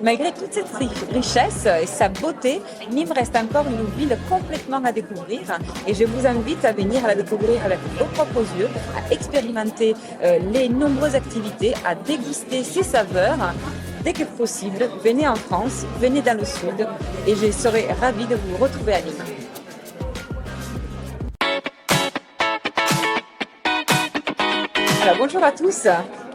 Malgré toute cette richesse et sa beauté, Nîmes reste encore une ville complètement à découvrir et je vous invite à venir la découvrir avec vos propres yeux, à expérimenter les nombreuses activités, à déguster ses saveurs. Dès que possible, venez en France, venez dans le sud et je serai ravie de vous retrouver à Nîmes. Alors, bonjour à tous,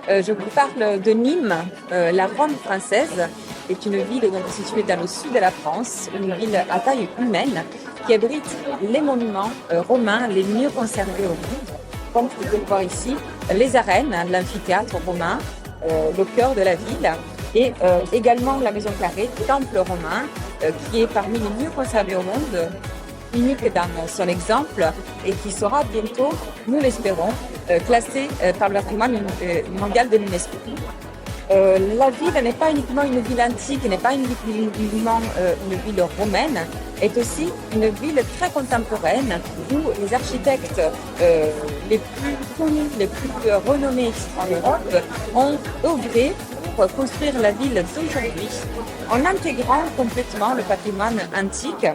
je vous parle de Nîmes, la Rome française est une ville donc située dans le sud de la France, une ville à taille humaine qui abrite les monuments romains les mieux conservés au monde. Comme vous pouvez le voir ici, les arènes, l'amphithéâtre romain, le cœur de la ville et également la maison carrée, temple romain qui est parmi les mieux conservés au monde, unique dans son exemple et qui sera bientôt, nous l'espérons, classé par le patrimoine mondial de l'UNESCO. La ville n'est pas uniquement une ville antique, n'est pas uniquement une ville romaine, est aussi une ville très contemporaine où les architectes les plus connus, les plus renommés en Europe ont œuvré pour construire la ville d'aujourd'hui en intégrant complètement le patrimoine antique.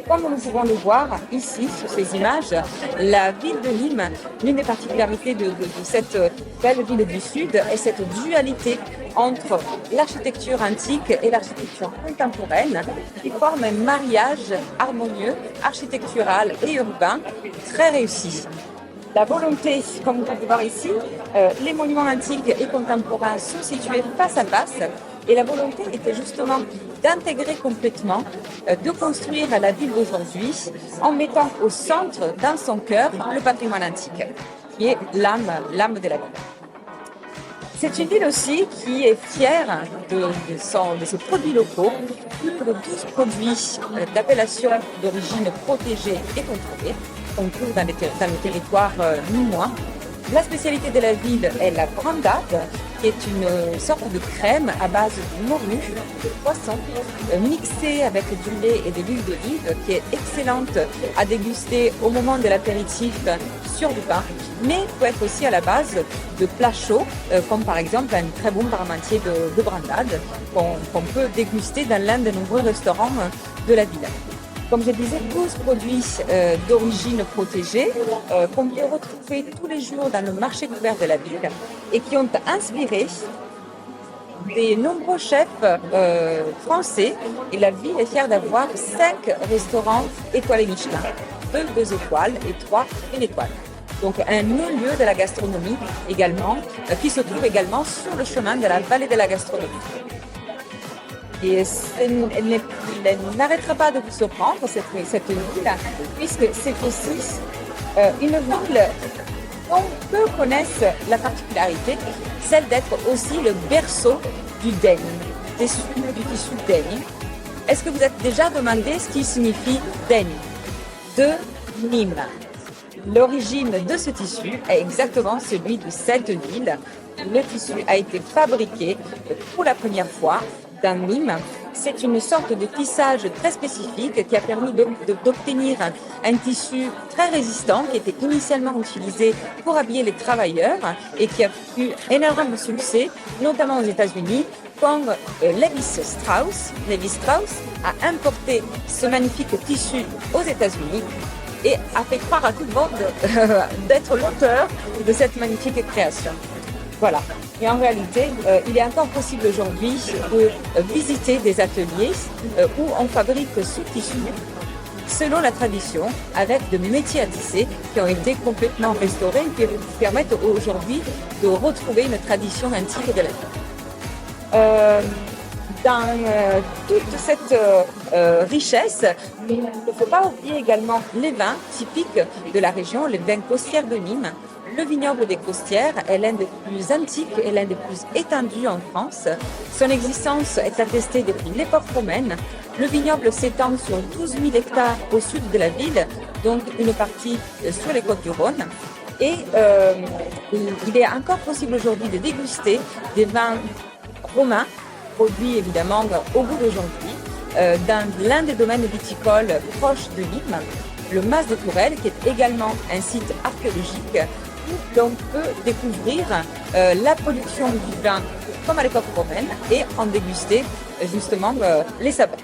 Comme nous pouvons le voir ici sur ces images, la ville de Nîmes, l'une des particularités de cette belle ville du Sud est cette dualité entre l'architecture antique et l'architecture contemporaine qui forme un mariage harmonieux, architectural et urbain très réussi. La volonté, comme vous pouvez voir ici, les monuments antiques et contemporains sont situés face à face et la volonté était justement d'intégrer complètement, de construire la ville d'aujourd'hui en mettant au centre, dans son cœur, le patrimoine antique, qui est l'âme de la ville. C'est une ville aussi qui est fière de ses produits locaux, plus de 12 produits d'appellation d'origine protégée et contrôlée qu'on trouve dans le territoire nîmois. La spécialité de la ville est la brandade, qui est une sorte de crème à base de morue, de poisson, mixée avec du lait et de l'huile d'olive, qui est excellente à déguster au moment de l'apéritif sur du pain, mais peut être aussi à la base de plats chauds, comme par exemple un très bon parmentier de brandade, qu'on peut déguster dans l'un des nombreux restaurants de la ville. Comme je disais, 12 produits d'origine protégée qu'on peut retrouver tous les jours dans le marché couvert de la ville et qui ont inspiré des nombreux chefs français. Et la ville est fière d'avoir 5 restaurants étoilés Michelin, 2 étoiles et 3 1 étoile. Donc un non-lieu de la gastronomie également, qui se trouve également sur le chemin de la vallée de la gastronomie. Et elle n'arrêtera pas de vous surprendre, cette ville, puisque c'est aussi une ville dont peu connaissent la particularité, celle d'être aussi le berceau du denim, du tissu denim. Est-ce que vous êtes déjà demandé ce qui signifie denim? De Nîmes. L'origine de ce tissu est exactement celui de cette ville. Le tissu a été fabriqué pour la première fois dans Nîmes. C'est une sorte de tissage très spécifique qui a permis d'obtenir un tissu très résistant qui était initialement utilisé pour habiller les travailleurs et qui a eu énormément succès, notamment aux États-Unis, quand Levi Strauss a importé ce magnifique tissu aux États-Unis et a fait croire à tout le monde d'être l'auteur de cette magnifique création. Voilà. Et en réalité, il est encore possible aujourd'hui de visiter des ateliers où on fabrique ce tissu selon la tradition, avec de métiers à tisser qui ont été complètement restaurés et qui permettent aujourd'hui de retrouver une tradition antique de la vie. Dans toute cette richesse, il ne faut pas oublier également les vins typiques de la région, les vins costières de Nîmes. Le vignoble des Costières est l'un des plus antiques et l'un des plus étendus en France. Son existence est attestée depuis l'époque romaine. Le vignoble s'étend sur 12 000 hectares au sud de la ville, donc une partie sur les côtes du Rhône. Et il est encore possible aujourd'hui de déguster des vins romains, produits évidemment au goût d'aujourd'hui, dans l'un des domaines viticoles proches de Nîmes, le Mas de Tourelle, qui est également un site archéologique où Donc on peut découvrir la production du vin comme à l'époque romaine et en déguster justement les saveurs.